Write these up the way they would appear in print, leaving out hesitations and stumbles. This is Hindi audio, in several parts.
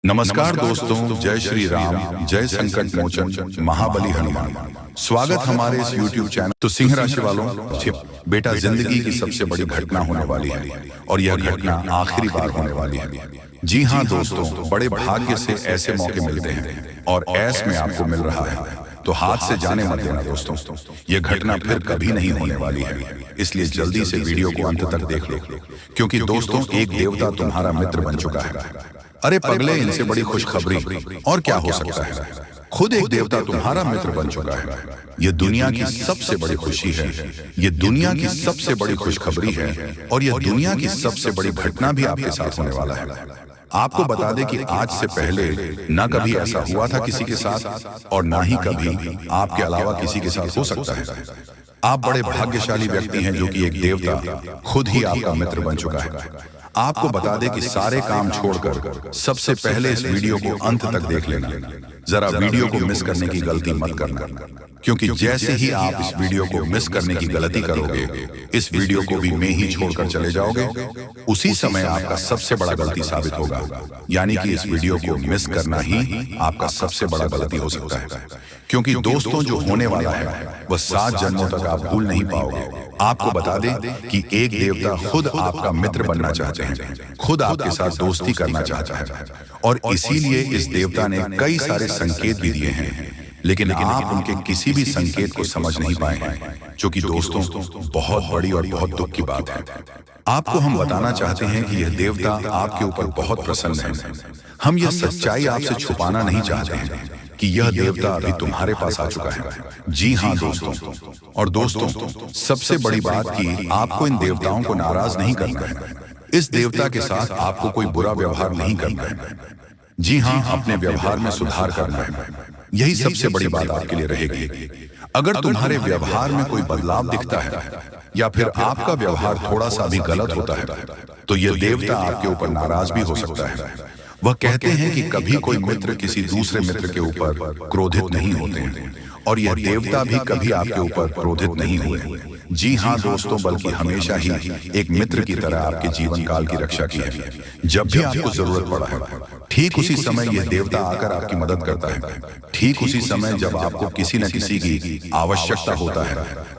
नमस्कार दोस्तों, जय श्री राम, जय संकट मोचन, महाबली हनुमान। स्वागत हमारे इस YouTube चैनल। तो सिंह राशि वालों, बेटा जिंदगी की सबसे बड़ी घटना होने वाली है और यह घटना आखिरी बार होने वाली है। जी हाँ दोस्तों, बड़े भाग्य से ऐसे मौके मिलते हैं और ऐस में आपको मिल रहा है, तो हाथ से जाने मत देना दोस्तों। यह घटना फिर कभी नहीं होने वाली है, इसलिए जल्दी से वीडियो को अंत तक देख लो, क्योंकि दोस्तों एक देवता तुम्हारा मित्र बन चुका है। अरे पगले, इनसे बड़ी खुशखबरी और क्या हो सकता है। खुद एक देवता तुम्हारा मित्र बन चुका है। यह दुनिया की सबसे बड़ी खुशी है, यह दुनिया की सबसे बड़ी खुशखबरी है और यह दुनिया की सबसे बड़ी घटना भी आपके साथ होने वाला है। आपको बता दें कि आज से पहले ना कभी ऐसा हुआ था किसी के साथ और ना ही कभी आपके अलावा किसी के साथ हो सकता है। आप बड़े भाग्यशाली व्यक्ति हैं जो कि एक देवता खुद ही आपका मित्र बन चुका है। आपको बता दें कि सारे काम छोड़कर सबसे पहले इस वीडियो को अंत तक देख लेना। जरा वीडियो को मिस करने की गलती मत करना, क्योंकि जैसे ही आप इस वीडियो को मिस करने की गलती करोगे, इस वीडियो को भी मैं ही छोड़कर चले जाओगे, उसी समय आपका सबसे बड़ा गलती साबित होगा। यानी कि इस वीडियो को मिस करना ही आपका सबसे बड़ा गलती हो सकता है, क्योंकि दोस्तों जो होने वाला है वह 7 जन्मों तक आप भूल नहीं पाओगे। आपको बता दें कि एक देवता खुद आपका मित्र बनना चाहते हैं, खुद आपके साथ दोस्ती करना चाहता है और इसीलिए इस देवता ने कई सारे संकेत भी दिए हैं, लेकिन आप उनके किसी भी संकेत को समझ नहीं पाए हैं, जो कि दोस्तों बहुत बड़ी और बहुत दुख की बात है। आपको हम बताना चाहते हैं कि यह देवता आपके ऊपर बहुत प्रसन्न है। हम यह सच्चाई आपसे छुपाना नहीं चाहते हैं कि यह देवता अभी तुम्हारे पास आ चुका है। जी हाँ दोस्तों, और दोस्तों सबसे बड़ी बात कि आपको इन देवताओं को नाराज नहीं करना है। इस देवता के साथ आपको कोई बुरा व्यवहार नहीं करना है। जी हाँ, अपने व्यवहार में सुधार करना है। यही सबसे बड़ी बात आपके लिए रहेगी। अगर तुम्हारे व्यवहार में कोई बदलाव दिखता है या फिर आपका व्यवहार थोड़ा सा भी गलत होता है, तो यह देवता आपके ऊपर नाराज भी हो सकता है। वह कहते हैं कि कभी कोई मित्र किसी दूसरे मित्र के ऊपर क्रोधित नहीं होते हैं और यह देवता भी कभी आपके ऊपर क्रोधित नहीं हुए। जी हाँ दोस्तों, बल्कि हमेशा ही एक मित्र की तरह आपके जीवन काल की रक्षा की है। जब भी आपको जरूरत पड़ा है, ठीक उसी समय यह देवता आकर आपकी मदद करता है। ठीक उसी समय जब आपको किसी न किसी की आवश्यकता होता है,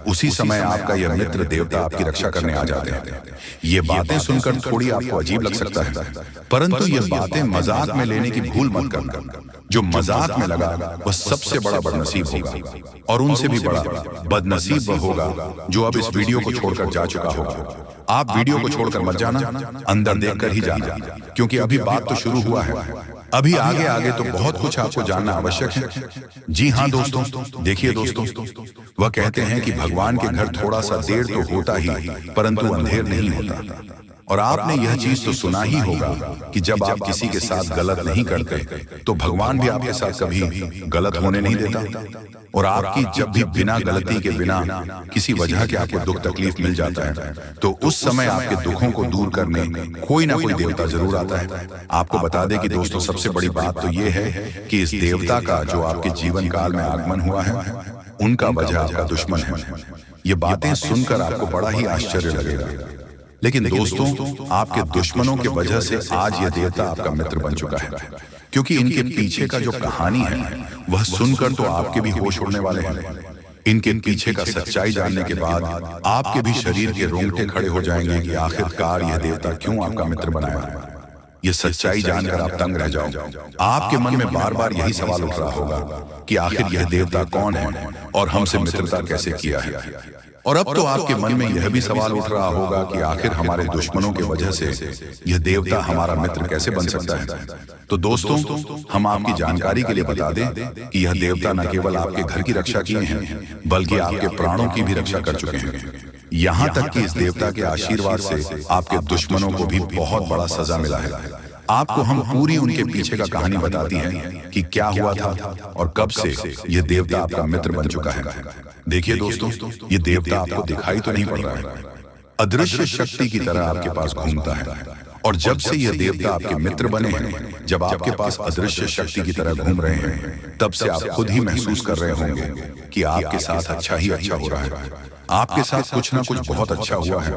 उसी समय आपका यह मित्र देवता आपकी रक्षा करने आ जाते हैं। ये बातें सुनकर थोड़ी आपको अजीब लग सकता है, परंतु ये बातें मजाक में लेने की भूल मत करना। जो मजाक में लगा वह सबसे बड़ा बदनसीब होगा, और उनसे भी बड़ा बदनसीब वह होगा जो अब इस वीडियो को छोड़कर जा चुका होगा। आप वीडियो को छोड़कर मत जाना, अंदर देखकर ही जाना, क्योंकि अभी बात तो शुरू हुआ है। अभी आगे आगे तो बहुत कुछ आपको जानना आवश्यक है। जी हाँ दोस्तों, देखिए दोस्तों, वह कहते हैं कि भगवान के घर थोड़ा सा देर तो होता ही, परंतु अंधेर नहीं होता। और आपने यह चीज तो सुना ही होगा कि जब आप किसी के साथ गलत नहीं करते, तो भगवान भी आपके साथ कभी गलत होने नहीं देता। और आपकी जब भी बिना गलती के, बिना किसी वजह के आपको दुख तकलीफ मिल जाता है, तो उस समय आपके दुखों को दूर करने कोई ना कोई देवता जरूर आता है। आपको बता दें कि दोस्तों सबसे बड़ी बात तो ये है कि इस देवता का जो आपके जीवन काल में आगमन हुआ है, उनका वजह आपका दुश्मन है। ये बातें सुनकर आपको बड़ा ही आश्चर्य लगेगा, लेकिन दोस्तों आपके दुश्मनों के वजह से आज यह देवता आपका मित्र बन चुका है, क्योंकि इनके पीछे का जो कहानी है वह सुनकर तो आपके भी होश उड़ने वाले हैं। इनके पीछे का सच्चाई जानने के बाद आपके भी शरीर के रोंगटे खड़े हो जाएंगे कि आखिरकार यह देवता क्यों आपका मित्र बनाया है। यह सच्चाई जानकर आप तंग रह जाओ। आपके मन में बार बार यही सवाल उठ रहा होगा कि आखिर यह देवता कौन है और हमसे मित्रता कैसे किया है। और अब तो आपके मन में यह भी सवाल उठ रहा होगा कि आखिर हमारे दुश्मनों की वजह से यह देवता हमारा मित्र कैसे बन सकता है। तो दोस्तों हम आपकी जानकारी के लिए बता दें कि यह देवता न केवल आपके घर की रक्षा किए हैं, बल्कि आपके प्राणों की भी रक्षा कर चुके हैं। यहाँ तक कि इस देवता के आशीर्वाद से आपके दुश्मनों को भी बहुत बड़ा सजा मिला है। आपको हम पूरी उनके पीछे का कहानी बताती हैं कि क्या हुआ था और कब से यह देवता आपका मित्र बन चुका है। देखिए दोस्तों, ये देवता आपको दिखाई तो नहीं पड़ रहा है, अदृश्य शक्ति की तरह आपके पास घूमता है। और जब से यह देवता आपके मित्र बने हैं, जब आपके पास अदृश्य शक्ति की तरह घूम रहे हैं, तब से आप खुद ही महसूस कर रहे होंगे कि आपके साथ अच्छा ही अच्छा हो रहा है। आपके साथ कुछ ना कुछ बहुत अच्छा हुआ है।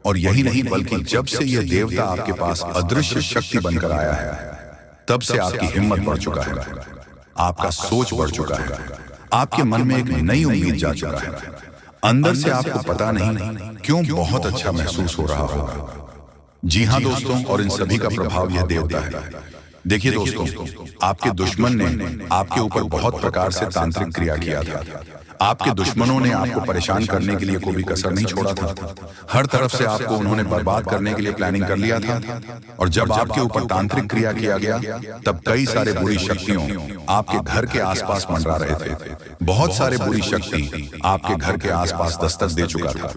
और यही नहीं, बल्कि जब से यह देवता आपके पास अदृश्य शक्ति बनकर आया है, तब से आपकी हिम्मत बढ़ चुका है, आपका सोच बढ़ चुका है, आपके मन में एक नई उम्मीद जा चुका है। अंदर से आपको पता नहीं क्यों बहुत अच्छा महसूस हो रहा होगा। जी हाँ दोस्तों, और इन सभी का प्रभाव यह देवता है। देखिए दोस्तों, आपके दुश्मन ने आपके ऊपर बहुत प्रकार से तांत्रिक क्रिया किया था। आपके दुश्मनों ने आपको परेशान करने के लिए कोई कसर नहीं छोड़ा था। हर तरफ से आपको उन्होंने बर्बाद करने के लिए प्लानिंग कर लिया था। और जब आपके ऊपर तांत्रिक क्रिया किया गया, तब कई सारे बुरी शक्तियों आपके घर के आसपास मंडरा रहे थे। बहुत सारे बुरी शक्ति आपके घर के आसपास दस्तक दे चुका था।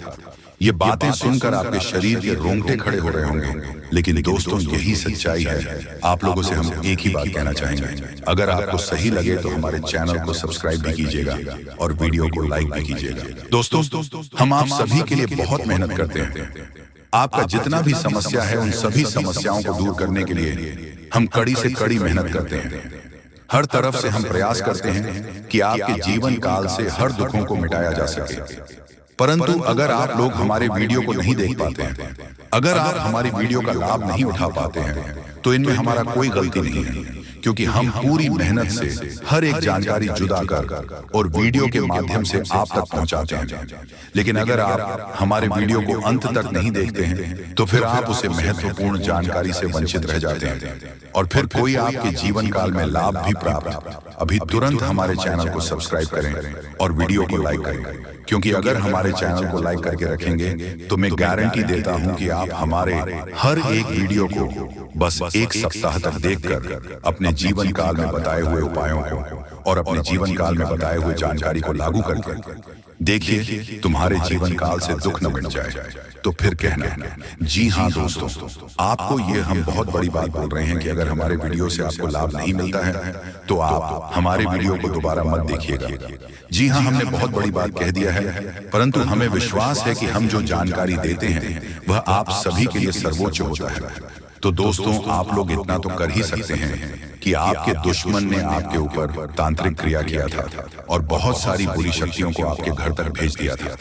ये बातें सुनकर आपके शरीर के रोंगटे खड़े हो रहे होंगे, लेकिन दोस्तों यही सच्चाई है। आप लोगों से हम एक ही बात कहना चाहेंगे, अगर आपको सही लगे तो हमारे चैनल को सब्सक्राइब भी कीजिएगा और वीडियो को लाइक भी कीजिएगा। दोस्तों, हम आप सभी के लिए बहुत मेहनत करते हैं। आपका जितना भी समस्या है, उन सभी समस्याओं को दूर करने के लिए हम कड़ी से कड़ी मेहनत करते हैं। हर तरफ से हम प्रयास करते हैं कि आपके जीवन काल से हर दुखों को मिटाया जा सके। परंतु अगर आप लोग हमारे वीडियो को नहीं देख पाते हैं, अगर आप हमारी वीडियो का लाभ नहीं उठा पाते हैं, तो इनमें हमारा कोई गलती नहीं है, क्योंकि हम पूरी मेहनत से हर एक जानकारी जुदा कर और वीडियो के माध्यम से आप तक पहुंचाते हैं। लेकिन अगर आप हमारे वीडियो को अंत तक नहीं देखते हैं, तो फिर आप उसे महत्वपूर्ण जानकारी से वंचित रह जाते हैं और फिर कोई आपके जीवन काल में लाभ भी प्राप्त। अभी तुरंत हमारे चैनल को सब्सक्राइब करें और वीडियो को लाइक करें, क्योंकि अगर हमारे चैनल को लाइक करके रखेंगे तो मैं गारंटी देता हूं कि आप हमारे हर एक वीडियो को बस एक सप्ताह तक देखकर अपने जीवन काल में बताए हुए उपायों को और अपने जीवन काल में बताए हुए जानकारी को लागू करके देखिए, तुम्हारे जीवन काल से दुख न मिट जाए तो फिर कहना। जी हाँ दोस्तों, आपको ये हम बहुत बड़ी बात बोल रहे हैं कि अगर हमारे वीडियो से आपको लाभ नहीं मिलता है तो आप हमारे वीडियो को दोबारा मत देखिएगा। जी हाँ, हमने बहुत बड़ी बात कह दिया है, परंतु हमें विश्वास है कि हम जो जानकारी देते हैं वह आप सभी के लिए सर्वोच्च होता है। तो दोस्तों, आप लोग इतना तो कर ही सकते हैं कि आपके दुश्मन ने आपके ऊपर तांत्रिक क्रिया किया था और बहुत सारी बुरी शक्तियों को आपके घर तक भेज दिया था।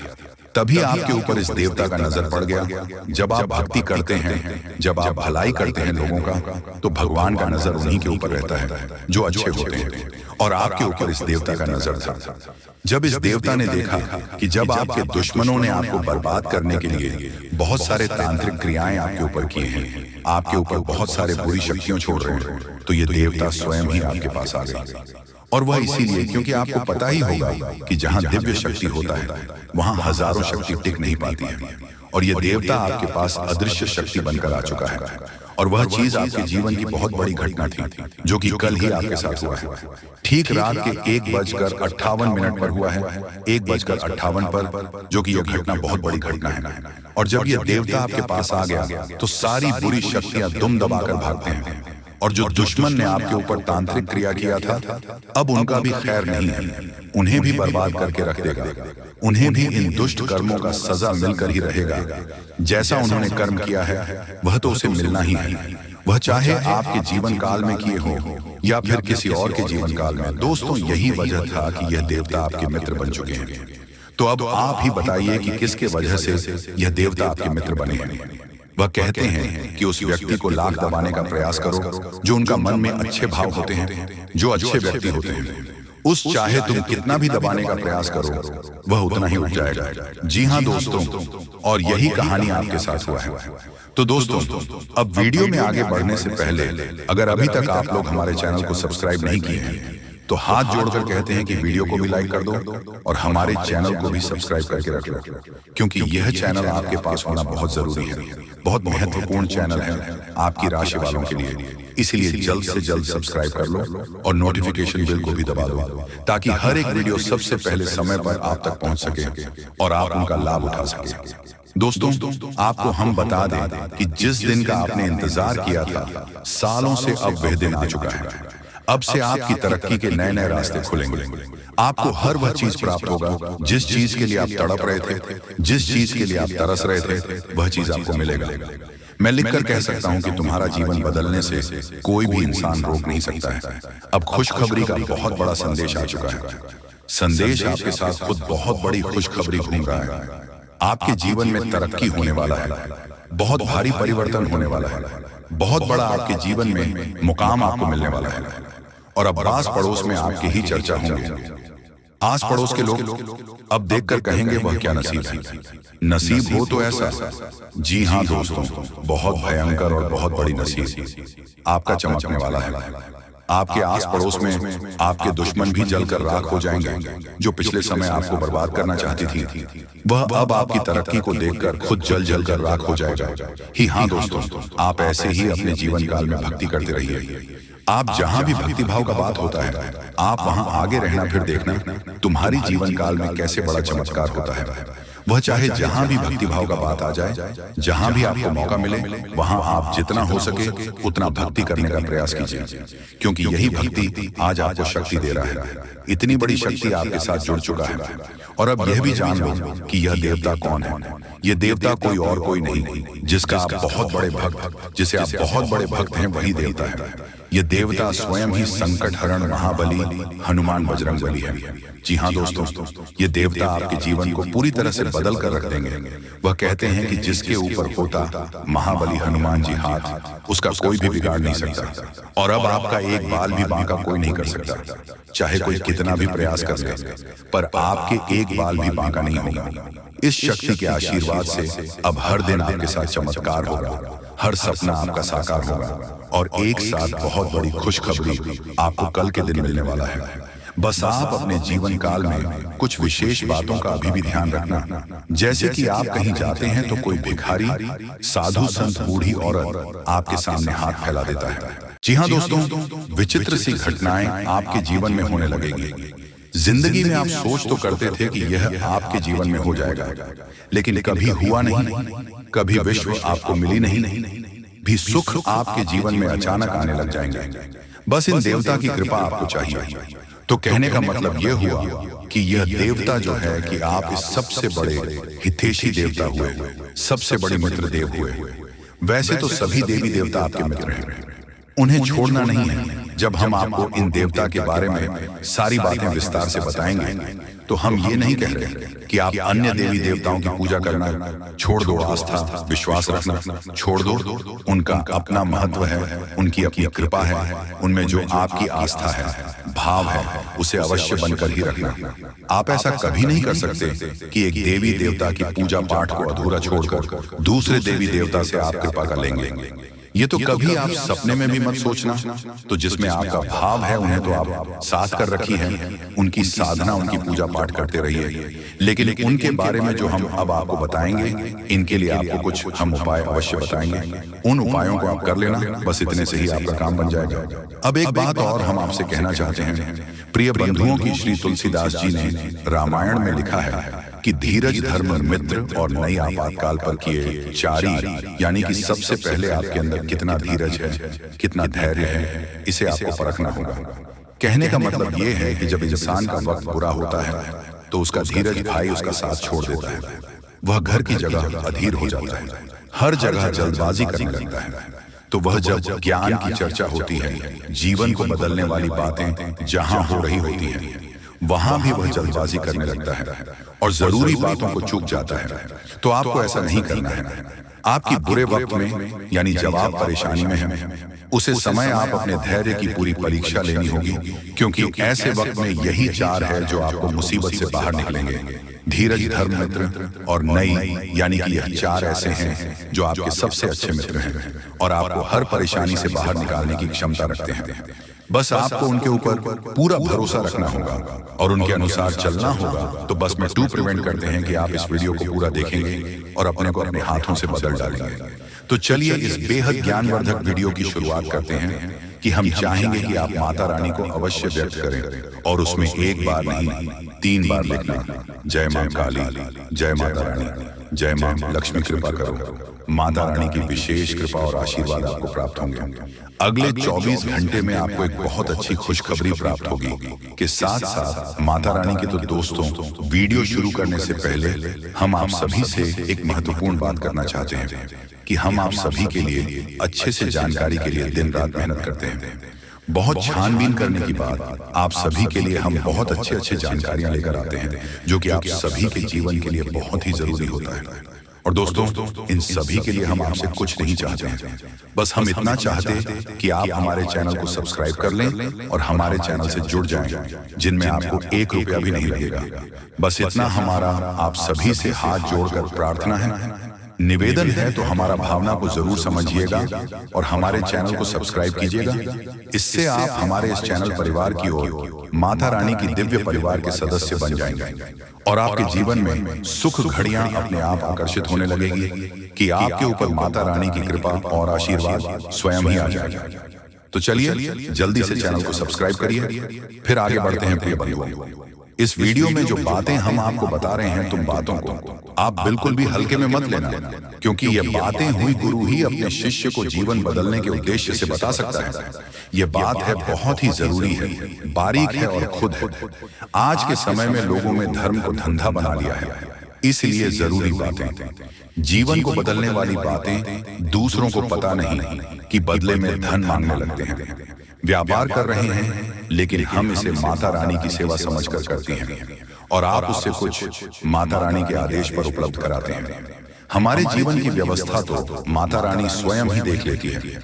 तभी आपके ऊपर इस देवता का नजर पड़ गया। जब आप भक्ति करते हैं, जब आप भलाई करते हैं लोगों का, तो भगवान का नजर उन्हीं के ऊपर रहता है जो अच्छे होते हैं, और आपके ऊपर इस देवता का नजर था। जब इस देवता ने देखा कि जब आपके दुश्मनों ने आपको बर्बाद करने के लिए बहुत सारे तांत्रिक क्रियाएं आपके ऊपर की हैं, आपके ऊपर बहुत सारे बुरी शक्तियां छोड़ रहे हैं, तो ये देवता स्वयं ही आपके पास आ गए। और वह इसीलिए क्योंकि आपको पता ही होगा कि जहां दिव्य शक्ति होता है वहां हजारों शक्ति टिक नहीं पाती है, और ये देवता आपके पास अदृश्य शक्ति बनकर आ चुका है। और वह चीज आपके जीवन की बहुत बड़ी घटना थी जो कि कल ही आपके साथ हुआ है। ठीक रात के 1:58 पर हुआ है, 1:58 पर, जो कि यह घटना बहुत बड़ी घटना है। और जब यह देवता आपके पास आ गया तो सारी बुरी शक्तियां दुम दबाकर भागते हैं, और जो दुश्मन ने आपके ऊपर तांत्रिक क्रिया किया था अब उनका भी खैर नहीं है, उन्हें भी बर्बाद करके रख देगा। उन्हें भी इन दुष्ट कर्मों का सजा मिलकर ही रहेगा। जैसा उन्होंने कर्म किया है वह तो उसे मिलना ही है, वह चाहे आपके जीवन काल में किए हो या फिर किसी और के जीवन काल में। दोस्तों, यही वजह था कि यह देवता आपके मित्र बन चुके हैं। तो अब आप ही बताइए कि किसके वजह से यह देवता आपके मित्र बने हैं। वह कहते हैं कि उस व्यक्ति को लाख दबाने का प्रयास करो जो उनका मन में अच्छे भाव होते हैं, जो अच्छे व्यक्ति होते हैं। उस चाहे तुम कितना भी दबाने का प्रयास करो वह उतना ही उठ जाएगा। जी हाँ दोस्तों, और यही कहानी आपके साथ हुआ है। तो दोस्तों, अब वीडियो में आगे बढ़ने से पहले अगर अभी तक आप लोग हमारे चैनल को सब्सक्राइब नहीं किए हैं तो हाथ जोड़कर कहते हैं कि वीडियो को भी लाइक कर दो और हमारे चैनल को भी सब्सक्राइब करके रख लो, क्योंकि यह चैनल आपके पास होना बहुत जरूरी है, बहुत महत्वपूर्ण चैनल है आपकी राशि वालों के लिए। इसलिए जल्द से जल्द सब्सक्राइब कर लो और नोटिफिकेशन बेल को भी दबा दो, ताकि हर एक वीडियो सबसे पहले समय पर आप तक पहुंच सके और आप उनका लाभ उठा सके। दोस्तों, आपको हम बता दें कि जिस दिन का आपने इंतजार किया था, सालों से अब वह दिन आ चुका है। अब से आपकी तरक्की के नए नए रास्ते खुलेंगे। आपको हर वह चीज प्राप्त होगा जिस चीज के लिए आप तड़प रहे थे, जिस चीज के लिए आप तरस रहे थे, वह चीज आपको मिलेगा। मैं लिखकर कह सकता हूं कि तुम्हारा जीवन बदलने से कोई भी इंसान रोक नहीं सकता है। अब खुशखबरी का बहुत बड़ा संदेश आ चुका है। संदेश आपके साथ खुद बहुत बड़ी खुशखबरी घूम रहा है। आपके जीवन में तरक्की होने वाला है, बहुत भारी परिवर्तन होने वाला है, बहुत बड़ा आपके जीवन में मुकाम आपको मिलने वाला है। और अब आस पड़ोस में आपकी ही चर्चा होंगे। आस पड़ोस के लोग अब देखकर कहेंगे वह क्या नसीब है। नसीब हो तो ऐसा, जी हाँ दोस्तों, बहुत भयंकर और बहुत बड़ी नसीब आपका चमकने वाला है। आपके आस पड़ोस में आपके दुश्मन भी जलकर राख हो जाएंगे। जो पिछले समय आपको बर्बाद करना चाहती थी, वह अब आपकी तरक्की को देखकर खुद जल कर राख हो जाएगा। ही हाँ दोस्तों, आप ऐसे ही अपने जीवन काल में भक्ति करते रहिए। आप जहां भी भक्ति भाव का बात होता है, आप वहां आगे रहना। फिर देखना तुम्हारी जीवन काल में कैसे बड़ा चमत्कार होता है। वह चाहे जहां भी भक्ति भाव का बात आ जाए, जहां भी आपको मौका मिले, वहां आप जितना हो सके उतना भक्ति करने का प्रयास कीजिए, क्योंकि यही भक्ति आज आपको शक्ति दे रहा है। इतनी बड़ी शक्ति आपके साथ जुड़ चुका है। और अब यह भी जान लो कि यह देवता कौन है। यह देवता कोई और कोई नहीं, जिसका आप बहुत बड़े भक्त, जिसे आप बहुत बड़े भक्त हैं, वही देवता है। यह देवता स्वयं ही संकट हरण महाबली हनुमान बजरंग बली है। जी हाँ दोस्तों, ये देवता आपके जीवन को पूरी तरह से बदल कर रख देंगे। वह कहते हैं कि जिसके ऊपर होता महाबली हनुमान जी हाथ, उसका कोई भी बिगाड़ नहीं सकता। और अब आपका एक बाल भी बांका कोई नहीं कर सकता, चाहे कोई कितना भी प्रयास कर ले, पर आपके एक बाल भी बांका नहीं होगा। इस शक्ति के आशीर्वाद से अब हर दिन आपके साथ चमत्कार होगा, हर सपना आपका साकार होगा, और एक साथ बहुत बड़ी खुशखबरी आपको कल के दिन मिलने वाला है। बस आप अपने जीवन काल में कुछ विशेष बातों का अभी भी ध्यान रखना। जैसे कि आप कहीं जाते हैं तो कोई भिखारी, साधु, संत, बूढ़ी औरत आपके सामने हाथ फैला देता है। जी हाँ दोस्तों, विचित्र सी घटनाएं आपके जीवन में होने लगेगी। जिंदगी में आप सोच तो करते थे कि यह आपके जीवन में हो जाएगा, लेकिन कभी हुआ नहीं। कभी विश्व आपको मिली नहीं, भी सुख आपके जीवन में अचानक आने लग जाएंगे। बस इन देवता की कृपा आपको चाहिए। तो कहने का मतलब यह हुआ कि यह देवता जो है कि आप इस सबसे बड़े हितैषी देवता हुए, सबसे बड़े मित्र देव हुए। वैसे तो सभी देवी देवता आपके मित्र हैं, उन्हें छोड़ना नहीं है। जब हम आपको इन देवता के बारे में सारी बातें विस्तार से बताएंगे, तो हम ये नहीं कह रहे कि आप अन्य देवी देवताओं की पूजा करना छोड़ दो, आस्था विश्वास रखना छोड़ दो। उनका अपना महत्व है, उनकी अपनी कृपा है, उनमें जो आपकी आस्था है, भाव है, उसे अवश्य बनकर ही रखना। आप ऐसा कभी नहीं कर सकते कि एक देवी देवता की पूजा पाठ को अधूरा छोड़कर दूसरे देवी देवता से आप कृपा कर लेंगे। ये तो कभी आप सपने में भी मत सोचना। तो जिसमें आपका भाव है, उन्हें तो आप साथ कर रखी है, उनकी साधना, उनकी पूजा पाठ करते रहिए। लेकिन उनके बारे में जो हम अब आपको बताएंगे, इनके लिए आपको कुछ हम उपाय अवश्य बताएंगे। उन उपायों को आप कर लेना, बस इतने से ही आपका काम बन जाएगा। अब एक बात और हम आपसे कहना चाहते हैं। प्रिय बंधुओं की श्री तुलसीदास जी ने रामायण में लिखा है कि धीरज, धर्म, मित्र और नई आपातकाल पर किए चारी, यानी कि सबसे पहले आपके अंदर कितना धीरज है, कितना धैर्य है, इसे आपको परखना होगा। कहने का मतलब ये है कि जब इंसान का वक्त बुरा होता है तो उसका धीरज भाई उसका साथ छोड़ देता है। वह घर की जगह अधीर हो जाता है, हर जगह जल्दबाजी करने लगता है। तो वह जब ज्ञान की चर्चा होती है, जीवन को बदलने वाली बातें जहां हो रही होती हैं, वहां भी वह जल्दबाजी करने लगता है और जरूरी बातों को चूक जाता है। तो आपको ऐसा नहीं करना है। आपकी बुरे वक्त में, यानी जब आप परेशानी में हैं, उसे समय आप अपने धैर्य की पूरी परीक्षा लेनी होगी, क्योंकि ऐसे वक्त में यही चार है जो आपको मुसीबत से बाहर निकलेंगे। धीरज, धर्म, मित्र और नई, यानी कि यह चार ऐसे हैं जो आपके सबसे अच्छे मित्र हैं और आपको हर परेशानी से बाहर निकालने की क्षमता रखते हैं। बस आपको उनके ऊपर पूरा भरोसा रखना होगा और उनके अनुसार चलना होगा। तो बस में टू प्रिवेंट करते हैं कि आप इस वीडियो को पूरा देखेंगे और अपने को अपने हाथों से बदल डालेंगे। तो चलिए इस बेहद ज्ञानवर्धक वीडियो की शुरुआत करते हैं कि हम चाहेंगे कि आप माता रानी को अवश्य व्यक्त करें और उसमें एक बार नहीं 3 बार लिखना, जय मां काली, जय माता रानी, जय मां लक्ष्मी, कृपा करो। माता रानी की विशेष कृपा और आशीर्वाद आपको प्राप्त होंगे। अगले 24 घंटे में आपको एक बहुत अच्छी खुशखबरी प्राप्त होगी कि साथ साथ माता रानी के तो दोस्तों, वीडियो शुरू करने से पहले हम आप सभी से एक महत्वपूर्ण बात करना चाहते हैं कि हम आप सभी के लिए अच्छे से जानकारी के लिए दिन रात मेहनत करते हैं। बहुत छानबीन करने के बाद आप सभी के लिए हम बहुत अच्छे जानकारियां लेकर आते हैं जो कि आप सभी के जीवन के लिए बहुत ही जरूरी होता है। और दोस्तों, इन सभी के लिए हम आपसे कुछ नहीं चाहते हैं, बस हम इतना चाहते कि आप हमारे चैनल को सब्सक्राइब कर लें और हमारे चैनल से जुड़ जाएं, जिनमें आपको 1 रुपया भी नहीं लगेगा। बस इतना हमारा आप सभी से हाथ जोड़कर प्रार्थना है, निवेदन है। तो हमारा भावना को जरूर समझिएगा और हमारे चैनल को सब्सक्राइब कीजिएगा। इससे आप हमारे इस चैनल परिवार की ओर माता रानी की दिव्य परिवार के सदस्य बन जाएंगे और आपके जीवन में सुख घड़ियां अपने आप आकर्षित होने लगेगी कि आपके ऊपर माता रानी की कृपा और आशीर्वाद स्वयं ही आ जाएगा। तो चलिए जल्दी से चैनल को सब्सक्राइब करिए, फिर आगे बढ़ते हैं प्रिय बंधुओं। इस वीडियो में जो बातें हम आपको बता रहे हैं, तुम बातों को आप बिल्कुल भी हल्के में मत लेना, क्योंकि ये बातें हुई गुरु ही अपने शिष्य को जीवन बदलने के उद्देश्य से बता सकता है। ये बात है बहुत ही जरूरी है, बारीक है और खुद है। आज के समय में लोगों में धर्म को धंधा बना लिया है, इसलिए जरूरी बातें, जीवन को बदलने वाली बातें दूसरों को पता नहीं कि बदले में धन मांगने लगते हैं। व्यापार कर रहे हैं, लेकिन हम इसे माता रानी की सेवा समझकर करते हैं और आप उससे कुछ माता रानी के आदेश पर उपलब्ध कराते हैं। हमारे जीवन की व्यवस्था तो माता रानी स्वयं ही देख लेती है,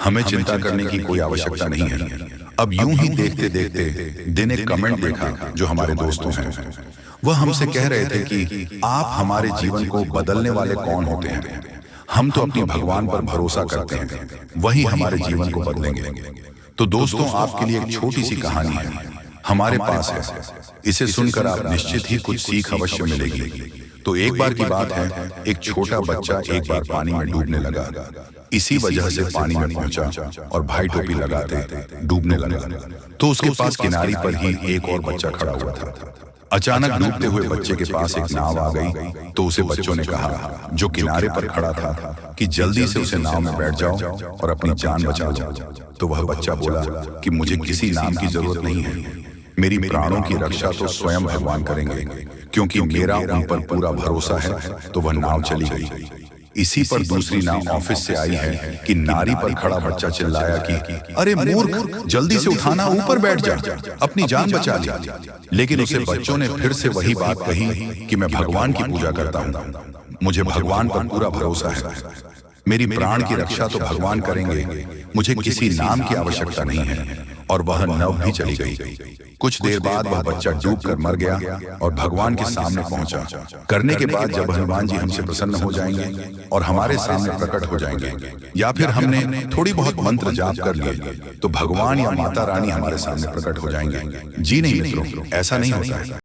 हमें चिंता करने की कोई आवश्यकता नहीं है। अब यूं ही देखते देखते दिन एक कमेंट देखा जो हमारे दोस्तों हैं, वह हमसे कह रहे थे कि आप हमारे जीवन को बदलने वाले कौन होते हैं? हम तो अपने भगवान पर भरोसा करते हैं, वही हमारे जीवन को बदलेंगे। तो दोस्तों, आपके लिए एक छोटी सी कहानी है, हमारे पास है। इसे सुनकर आप निश्चित ही कुछ सीख अवश्य मिलेगी। तो एक बार की बात है, एक छोटा बच्चा एक बार पानी में डूबने लगा। इसी वजह से पानी में पहुंचा और भाई टोपी लगाते डूबने लगा। तो उसके पास किनारे पर ही एक और बच्चा खड़ा हुआ था। अचानक डूबते हुए बच्चे के पास एक नाव आ गई, तो उसे बच्चों ने कहा, जो किनारे पर खड़ा था, कि जल्दी से उसे नाव में बैठ जाओ और अपनी जान बचा लो। तो वह बच्चा बोला कि मुझे किसी नाम की जरूरत नहीं है, मेरी प्राणों की रक्षा तो स्वयं भगवान करेंगे, क्योंकि मेरा उन पर पूरा भरोसा है। तो वह नाव चली गई। इसी पर दूसरी नाव ऑफिस से आई है कि नारी पर खड़ा बच्चा चिल्लाया कि अरे मूर्ख, जल्दी से उठाना, ऊपर बैठ जा, अपनी जान बचा ले। लेकिन उसे बच्चों ने फिर से वही बात कही कि मैं भगवान की पूजा करता हूँ, मुझे भगवान पर पूरा भरोसा है, मेरी प्राण की रक्षा तो भगवान करेंगे, मुझे किसी नाम की आवश्यकता नहीं है। और वह नाव भी चली गई। कुछ देर बाद वह बच्चा डूबकर मर गया और भगवान के सामने पहुंचा। करने के बाद जब हनुमान जी हमसे प्रसन्न हो जाएंगे और हमारे सामने प्रकट हो जाएंगे, या फिर हमने थोड़ी बहुत मंत्र जाप कर लिए, तो भगवान या माता रानी हमारे सामने प्रकट हो जाएंगे। जी नहीं मित्रों, ऐसा नहीं होता है।